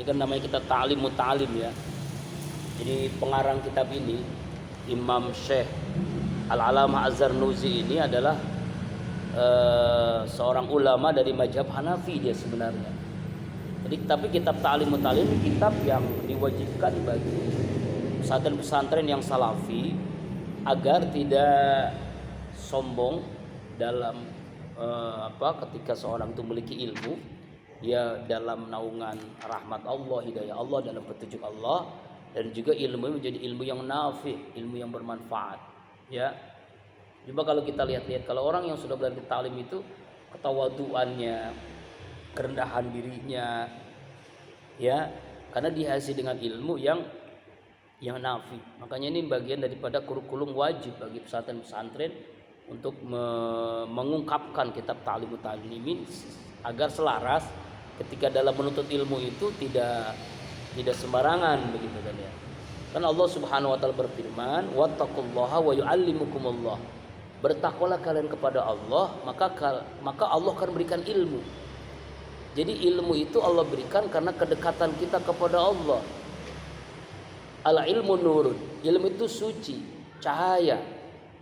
Ini kan namanya kita ta'lim muta'alim ya. Jadi pengarang kitab ini Imam Syekh Al-Alamah Az-Zarnuzi ini adalah seorang ulama dari mazhab Hanafi dia sebenarnya. Jadi tapi kitab ta'lim muta'alim ini kitab yang diwajibkan bagi pesantren-pesantren yang salafi agar tidak sombong dalam ketika seorang itu memiliki ilmu, ya dalam naungan rahmat Allah, hidayah Allah, dalam petunjuk Allah, dan juga ilmu menjadi ilmu yang nafi', ilmu yang bermanfaat. Ya, coba kalau kita lihat-lihat, kalau orang yang sudah belajar ta'lim itu ketawaduannya, kerendahan dirinya, ya, karena dihiasi dengan ilmu yang nafi. Makanya ini bagian daripada kurikulum wajib bagi pesantren-pesantren untuk mengungkapkan kitab ta'lim muta'allimin agar selaras ketika dalam menuntut ilmu itu tidak sembarangan begitu kan ya. Kan Allah Subhanahu wa taala berfirman, "Wattaqullaha wa yu'allimukumullah." Bertakwalah kalian kepada Allah, maka Allah akan berikan ilmu. Jadi ilmu itu Allah berikan karena kedekatan kita kepada Allah. Al-ilmu nurun. Ilmu itu suci, cahaya.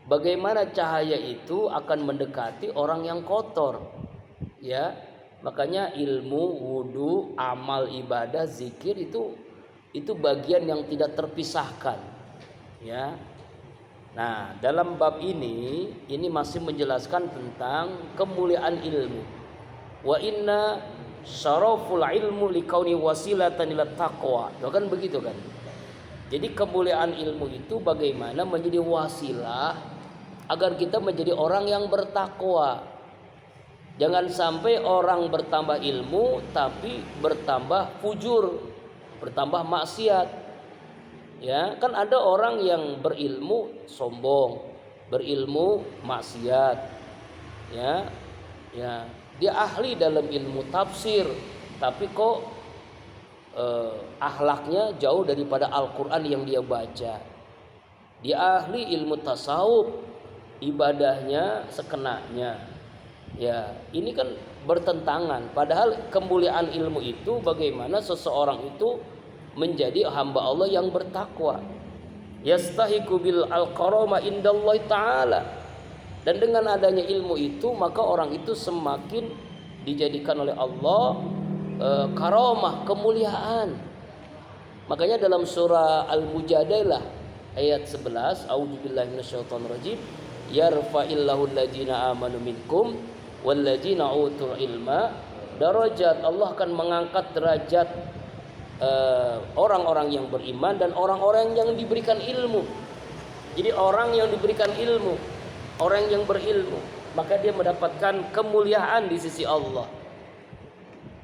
Bagaimana cahaya itu akan mendekati orang yang kotor? Ya, makanya ilmu, wudu, amal ibadah, zikir itu bagian yang tidak terpisahkan. Ya. Nah, dalam bab ini masih menjelaskan tentang kemuliaan ilmu. Wa inna syaraful ilmu likauni wasilatan ila taqwa. Kan begitu kan? Jadi kemuliaan ilmu itu bagaimana menjadi wasilah agar kita menjadi orang yang bertakwa. Jangan sampai orang bertambah ilmu tapi bertambah fujur, bertambah maksiat. Ya, kan ada orang yang berilmu sombong, berilmu maksiat. Ya. Dia ahli dalam ilmu tafsir, tapi kok akhlaknya jauh daripada Al-Qur'an yang dia baca. Dia ahli ilmu tasawuf, ibadahnya sekenanya. Ya, ini kan bertentangan. Padahal kemuliaan ilmu itu bagaimana seseorang itu menjadi hamba Allah yang bertakwa. Yastahiqu bil al-karama indallahi ta'ala. Dan dengan adanya ilmu itu maka orang itu semakin dijadikan oleh Allah karamah, kemuliaan. Makanya dalam surah Al-Mujadalah ayat 11, a'udzubillahi minasyaitonirrajim, yarfa'illahu alladziina aamanu minkum walladziina utul ilma darajat. Allah akan mengangkat derajat orang-orang yang beriman dan orang-orang yang diberikan ilmu. Jadi orang yang diberikan ilmu, orang yang berilmu, maka dia mendapatkan kemuliaan di sisi Allah.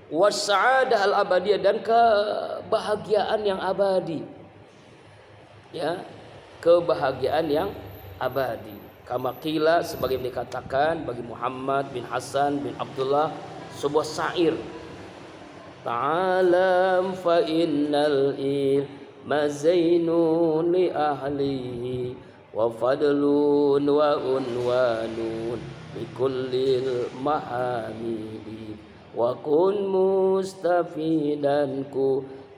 Wasa'adah al-abadiyah, dan kebahagiaan yang abadi. Ya, kebahagiaan yang abadi. Kama qila, sebagai dikatakan bagi Muhammad bin Hasan bin Abdullah sebuah syair. Ta'alam fa innal ilma zainun li ahlihi wa fadlun wa unwanun bi kullil mahamidi wa kun mustafidan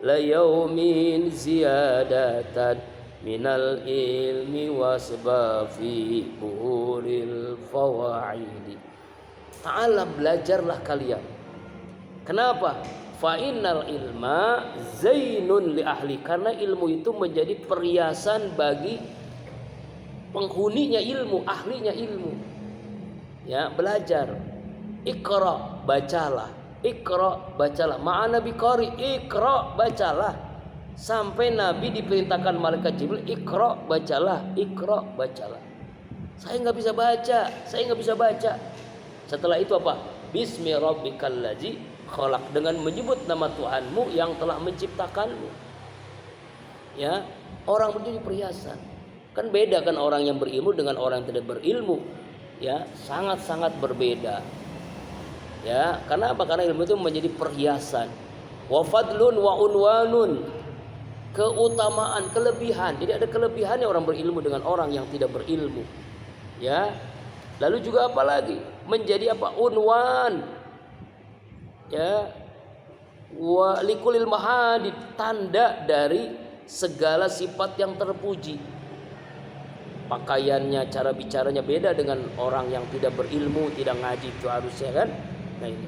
la yaumin ziyadatan minal ilmi wasbafi buhuril fawaidi. Ta'ala, belajarlah kalian. Kenapa? Fa innal ilma zainun li ahli, karena ilmu itu menjadi perhiasan bagi penghuninya ilmu, ahlinya ilmu. Ya, belajar. Iqra, bacalah. Iqra, bacalah. Ma'ana biqari, iqra, bacalah. Sampai Nabi diperintahkan malaikat Jibril, iqra, bacalah, iqra, bacalah. Saya nggak bisa baca. Setelah itu apa? Bismi rabbikal ladzi khalaq, dengan menyebut nama Tuhanmu yang telah menciptakanmu. Ya, orang menjadi perhiasan. Kan beda kan orang yang berilmu dengan orang yang tidak berilmu. Ya, sangat-sangat berbeda. Ya, karena apa? Karena ilmu itu menjadi perhiasan. Wa fadlun wa unwanun, keutamaan, kelebihan. Jadi ada kelebihannya orang berilmu dengan orang yang tidak berilmu. Ya. Lalu juga apa lagi? Menjadi apa? Unwan. Ya. Wa likulil mahadid, tanda dari segala sifat yang terpuji. Pakaiannya, cara bicaranya beda dengan orang yang tidak berilmu, tidak ngaji, itu harusnya kan. Nah ini.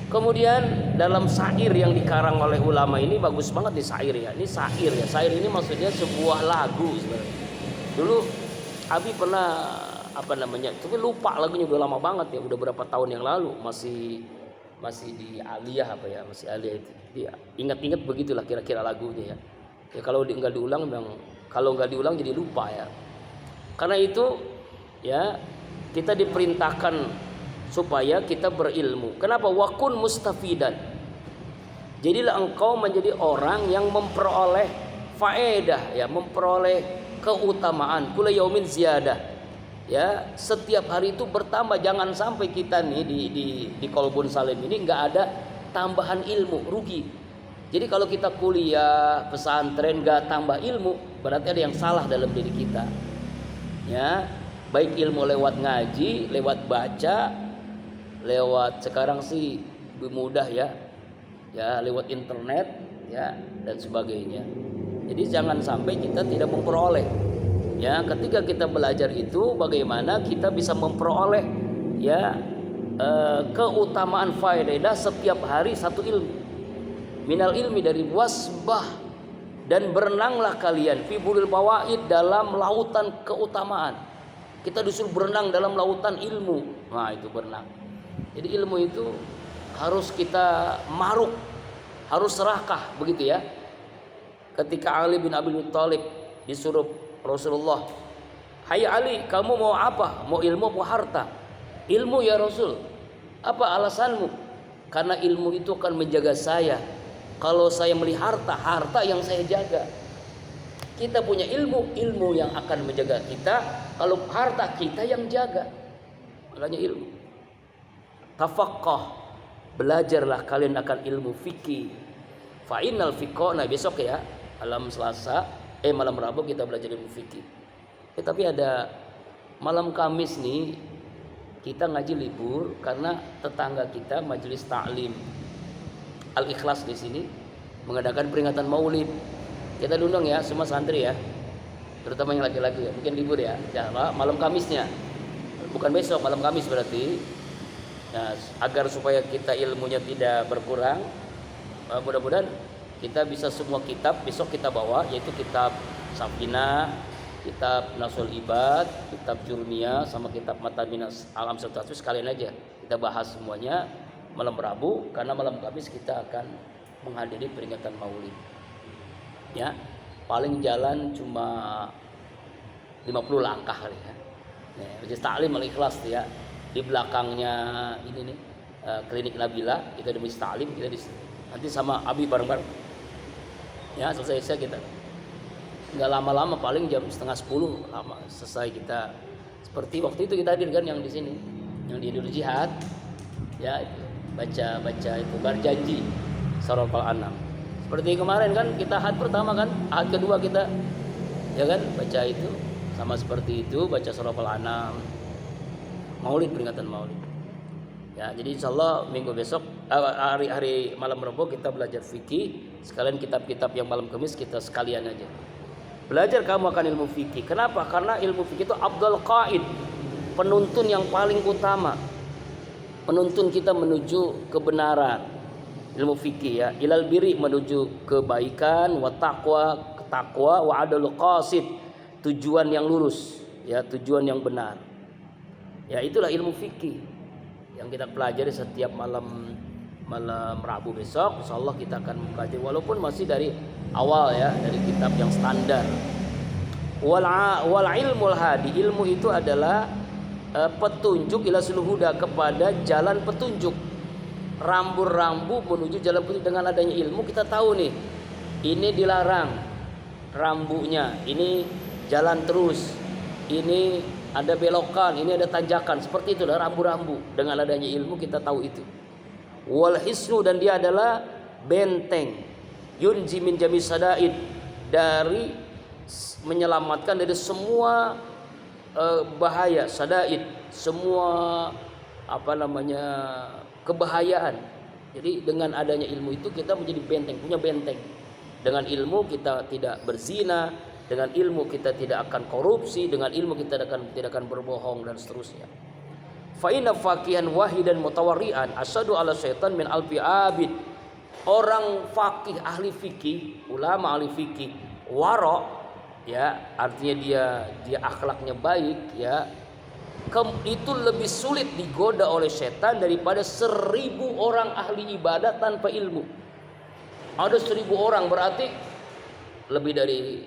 Kemudian dalam syair yang dikarang oleh ulama ini bagus banget nih syair ya. Ini syair ya. Syair ini maksudnya sebuah lagu sebenarnya. Dulu Abi pernah tapi lupa lagunya, udah lama banget ya, udah berapa tahun yang lalu, masih di aliyah masih aliyah itu. Dia ingat-ingat begitulah kira-kira lagunya ya. Ya kalau nggak diulang memang, kalau nggak diulang jadi lupa ya. Karena itu ya kita diperintahkan supaya kita berilmu. Kenapa? Wakun mustafidan. Jadilah engkau menjadi orang yang memperoleh faedah ya, memperoleh keutamaan. Kula yaumin ziyadah. Ya, setiap hari itu bertambah. Jangan sampai kita nih di Kolbun Salim ini nggak ada tambahan ilmu, rugi. Jadi kalau kita kuliah pesantren nggak tambah ilmu, berarti ada yang salah dalam diri kita. Ya, baik ilmu lewat ngaji, lewat baca, lewat sekarang sih lebih mudah ya lewat internet ya dan sebagainya. Jadi jangan sampai kita tidak memperoleh ya, ketika kita belajar itu bagaimana kita bisa memperoleh ya keutamaan faedah setiap hari satu ilmu. Minal ilmi, dari wasbah, dan berenanglah kalian fi buril fawaid, dalam lautan keutamaan. Kita disuruh berenang dalam lautan ilmu. Nah itu berenang. Jadi ilmu itu harus kita maruk, harus serakah begitu ya. Ketika Ali bin Abi Thalib disuruh Rasulullah, "Hai Ali, kamu mau apa? Mau ilmu atau harta?" "Ilmu ya Rasul." "Apa alasanmu?" "Karena ilmu itu akan menjaga saya. Kalau saya melihat harta yang saya jaga." Kita punya ilmu yang akan menjaga kita. Kalau harta kita yang jaga, makanya ilmu. Tafaqqah, belajarlah kalian akan ilmu fikih. Fa innal fiqh, nah besok ya malam Rabu kita belajar ilmu fikih. Tapi ada malam Kamis nih kita ngaji libur karena tetangga kita majelis taklim Al-Ikhlas di sini mengadakan peringatan Maulid. Kita diundang ya semua santri ya, terutama yang laki-laki ya, mungkin libur ya. Malam Kamisnya, bukan besok, malam Kamis berarti. Nah, agar supaya kita ilmunya tidak berkurang, mudah-mudahan kita bisa semua kitab besok kita bawa, yaitu kitab Safinah, kitab Nasul Ibad, kitab Jurmiyah, sama kitab Mataminas Alam Sertatu, sekalian aja kita bahas semuanya malam Rabu, karena malam Kamis kita akan menghadiri peringatan Maulid. Ya, paling jalan cuma 50 langkah kali ya. Nah, Majelis Taklim Al-Ikhlas ya. Di belakangnya ini nih klinik Nabila, kita di Majelis Taklim, kita nanti sama Abi bareng-bareng. Ya, selesai kita. Enggak lama-lama, paling jam 9:30 lama selesai kita. Seperti waktu itu kita hadir kan yang di sini, yang di Idul Jihad. Ya, baca itu berjanji Surah Al-An'am. Seperti kemarin kan kita had pertama kan, had kedua kita ya kan baca itu, sama seperti itu baca Surah Al-An'am. Maulid, peringatan Maulid. Ya, jadi insyaallah minggu besok hari malam Rabu kita belajar fikih, sekalian kitab-kitab yang malam Kamis kita sekalian aja. Belajar kamu akan ilmu fikih. Kenapa? Karena ilmu fikih itu afdal qaid, penuntun yang paling utama. Penuntun kita menuju kebenaran. Ilmu fikih ya, ilal biri menuju kebaikan, wa taqwa, takwa, wa adalul qasid, tujuan yang lurus, ya, tujuan yang benar. Ya, itulah ilmu fikih yang kita pelajari setiap malam Rabu besok. Insyaallah kita akan mempelajari, walaupun masih dari awal ya, dari kitab yang standar. Wal ilmul hadi, ilmu itu adalah petunjuk ila sulhuda, kepada jalan petunjuk. Rambu-rambu menuju jalan petunjuk. Dengan adanya ilmu kita tahu nih, ini dilarang rambunya, ini jalan terus, ini ada belokan, ini ada tanjakan. Seperti itu adalah rambu-rambu. Dengan adanya ilmu kita tahu itu. Wal hisnu, dan dia adalah benteng. Yunji min jami sadaid, dari menyelamatkan dari semua bahaya. Sadaid, semua kebahayaan. Jadi dengan adanya ilmu itu kita menjadi benteng, punya benteng. Dengan ilmu kita tidak berzina, dengan ilmu kita tidak akan korupsi, dengan ilmu kita tidak akan berbohong dan seterusnya. Fa inna faqihan wahidan mutawarri'an asyadu ala syaitan min alfi abid. Orang faqih, ahli fikih, ulama ahli fikih, wara, ya, artinya dia akhlaknya baik, ya. Itu lebih sulit digoda oleh setan daripada 1000 orang ahli ibadah tanpa ilmu. Ada 1000 orang, berarti lebih dari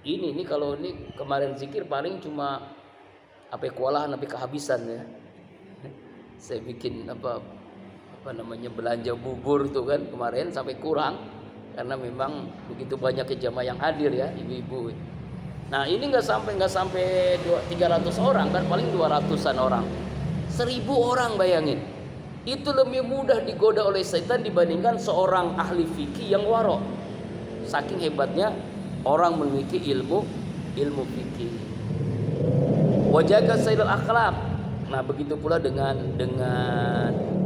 ini kalau ini kemarin zikir paling cuma kewalahan, kehabisan ya. Saya bikin belanja bubur tuh kan kemarin sampai kurang karena memang begitu banyaknya jamaah yang hadir ya, ibu-ibu. Nah ini nggak sampai 300 orang kan, paling 200-an orang. 1000 orang bayangin. Itu lebih mudah digoda oleh setan dibandingkan seorang ahli fikih yang waro. Saking hebatnya orang memiliki ilmu fikih. Wajaga sayyidul akhlak. Nah begitu pula dengan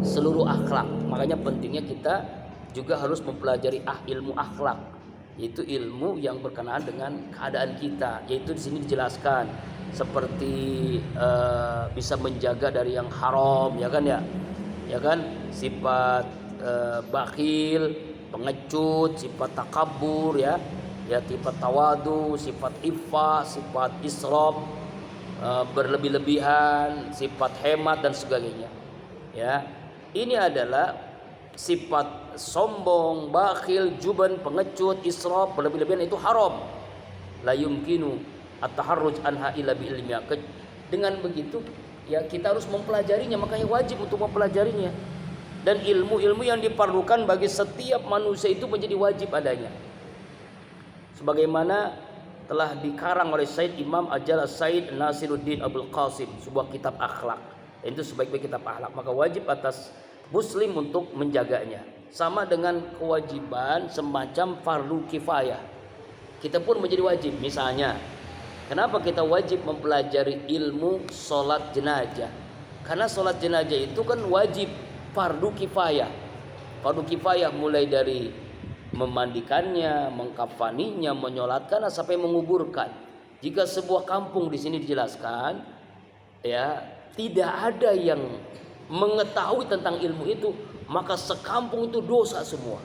seluruh akhlak. Makanya pentingnya kita juga harus mempelajari ilmu akhlak, yaitu ilmu yang berkenaan dengan keadaan kita. Yaitu di sini dijelaskan seperti bisa menjaga dari yang haram, ya kan, sifat bakhil, pengecut, sifat takabur, ya, sifat tawadu, sifat iffah, sifat israf, berlebih-lebihan, sifat hemat dan sebagainya. Ya, ini adalah sifat sombong, bakhil, juban, pengecut, israf, berlebih-lebihan itu haram. La yumkinu at-taharruj anha illa bi ilmiha. Dengan begitu ya kita harus mempelajarinya, makanya wajib untuk mempelajarinya. Dan ilmu-ilmu yang diperlukan bagi setiap manusia itu menjadi wajib adanya. Sebagaimana telah dikarang oleh Said Imam Ajal Said Nasiruddin Abdul Qasim, sebuah kitab akhlak. Itu sebaik-baik kitab akhlak, maka wajib atas muslim untuk menjaganya. Sama dengan kewajiban semacam fardu kifayah, kita pun menjadi wajib. Misalnya, kenapa kita wajib mempelajari ilmu sholat jenazah? Karena sholat jenazah itu kan wajib fardu kifayah. Fardu kifayah mulai dari memandikannya, mengkafaninya, menyolatkan sampai menguburkan. Jika sebuah kampung di sini dijelaskan, ya, tidak ada yang mengetahui tentang ilmu itu, maka sekampung itu dosa semua.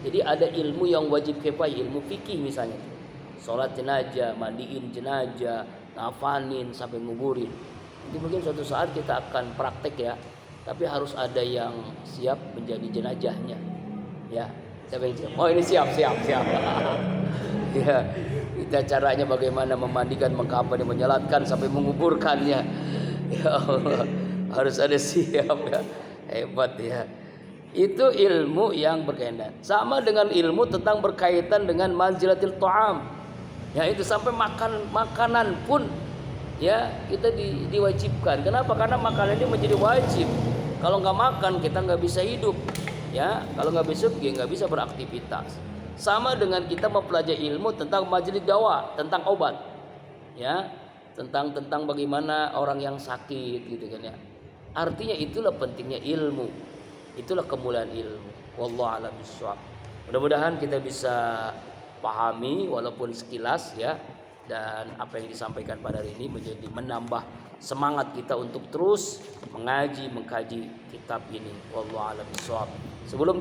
Jadi ada ilmu yang wajib kifayah, ilmu fikih misalnya, sholat jenazah, mandiin jenazah, ngafanin sampai nguburin. Itu mungkin suatu saat kita akan praktek ya, tapi harus ada yang siap menjadi jenazahnya, ya. Siapa yang siap? Oh ini siap. Ya, kita caranya bagaimana memandikan, mengkafani, menyolatkan sampai menguburkannya. Ya Allah, harus ada siap ya. Hebat ya. Itu ilmu yang berkaitan. Sama dengan ilmu tentang berkaitan dengan manzilatil ta'am. Ya itu sampai makanan pun ya kita diwajibkan. Kenapa? Karena makanan ini menjadi wajib. Kalau nggak makan kita nggak bisa hidup. Ya, kalau nggak bisa nggak bisa beraktivitas. Sama dengan kita mempelajari ilmu tentang majelis dawa, tentang obat, ya, tentang bagaimana orang yang sakit, gitu kan ya. Artinya itulah pentingnya ilmu, itulah kemuliaan ilmu. Wallahu a'lam bishawab. Mudah-mudahan kita bisa pahami walaupun sekilas ya, dan apa yang disampaikan pada hari ini menjadi menambah semangat kita untuk terus mengkaji kitab ini. Wallahu a'lam bishawab. Sebelum